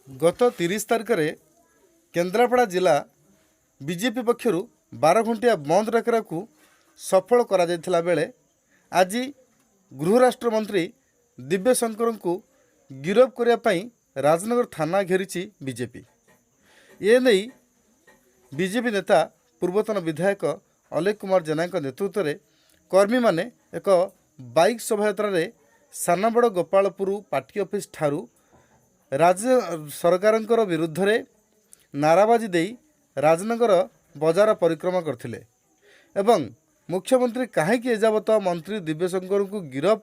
गत 30 तारिख में केन्द्रापड़ा जिला बीजेपी पक्षर 12 घंटिया बंद डाकरा को सफल करा जायथिला बेले आज गृह राष्ट्र मंत्री दिव्यशंकर को गिरफ करने पाई राजनगर थाना घेरी बीजेपी। ये नहीं बीजेपी नेता पूर्वतन विधायक अलेख कुमार जेना नेतृत्व में कर्मी माने एक बाइक शोभायात्रा सानाबड़ गोपालपुर पार्टी ऑफिस ठारू राज्य सरकार विरुद्ध में नाराबाजी दे राजनगर बजार परिक्रमा करथिले एवं मुख्यमंत्री कहीं एजावत मंत्री दिव्यशंकर को गिरफ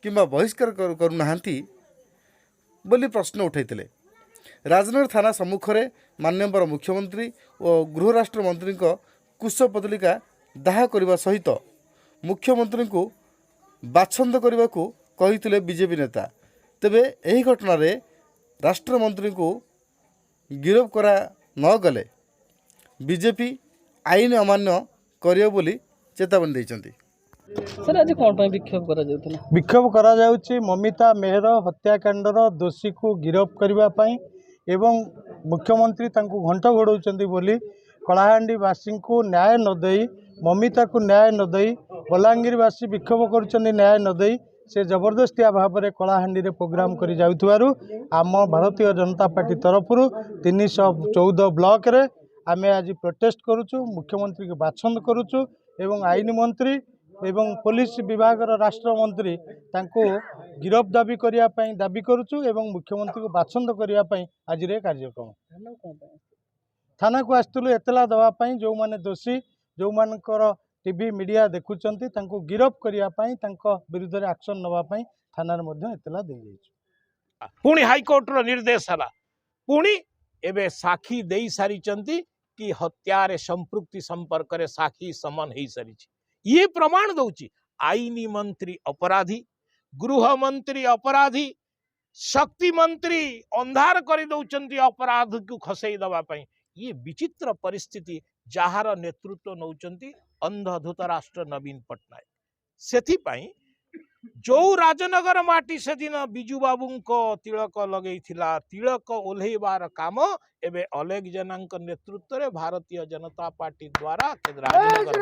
किंबा बहिष्कार करूनाहांती बोली प्रश्न उठाइथिले। राजनगर थाना सम्मुख में माननीय मुख्यमंत्री और गृह राष्ट्र मंत्री कुशपतलिका दाह करने सहित मुख्यमंत्री को बाछंद करने को कही बीजेपी नेता। तेबे यही घटना राष्ट्रमंत्री को गिरफ करा न गले बीजेपी आईन अमान्य करियो बोली चेतावनी देइचंती। सर आज कौन पर विक्षोभ करा जाउथला? विक्षोभ करा जाउची ममिता मेहर हत्याकांडर दोषी को गिरफ करबा पई एवं मुख्यमंत्री तांको घंट घोड़ौचंदी बोली कलाहांडीवासी को न्याय न देई ममिता को न्याय न देई बलांगीरवासी विक्षोभ करुचंदी न्याय न देई से जबरदस्तिया भाव में कलाहांडी रे प्रोग्राम करी जाउथुवारु आम भारतीय जनता पार्टी तरफ 314 ब्लॉक रे आमे आज प्रोटेस्ट करूचु मुख्यमंत्री के बाछंद करूचु एवं आईन मंत्री एवं पुलिस विभाग राष्ट्र मंत्री तांको गिरफ दाबी करिया पई दाबी करूचु एवं मुख्यमंत्री को बाछंद करिया पई आज रे कार्यक्रम थाना को आस्तुलु एतला दवा पई जो माने दोषी जो मानकर टीवी मीडिया देखुचंती तांको गिरफ करिया पई तांको विरुद्ध रे एक्शन नवा पई थाना रे मध्ये एतला दे जाय पुणी हाईकोर्ट रो निर्देश हला पुणी एबे साखी देई सारी चंती कि हत्या रे संपृक्ति संपर्क रे साखी समन हेई सारी ये प्रमाण दउची आईनी मंत्री अपराधी गृह मंत्री अपराधी शक्ति मंत्री अंधार कर दउचंती अपराध को खसई दवा पई ये विचित्र परिस्थिति जहार नेतृत्व नौचंती अंधधूत राष्ट्र नवीन पट्टनायक सेथि पई जो राजनगर माटी से दिन बिजू बाबू को तिलक लगे तिलक ओल्हेबार काम एबे अलेख जेना नेतृत्व रे भारतीय जनता पार्टी द्वारा राजनगर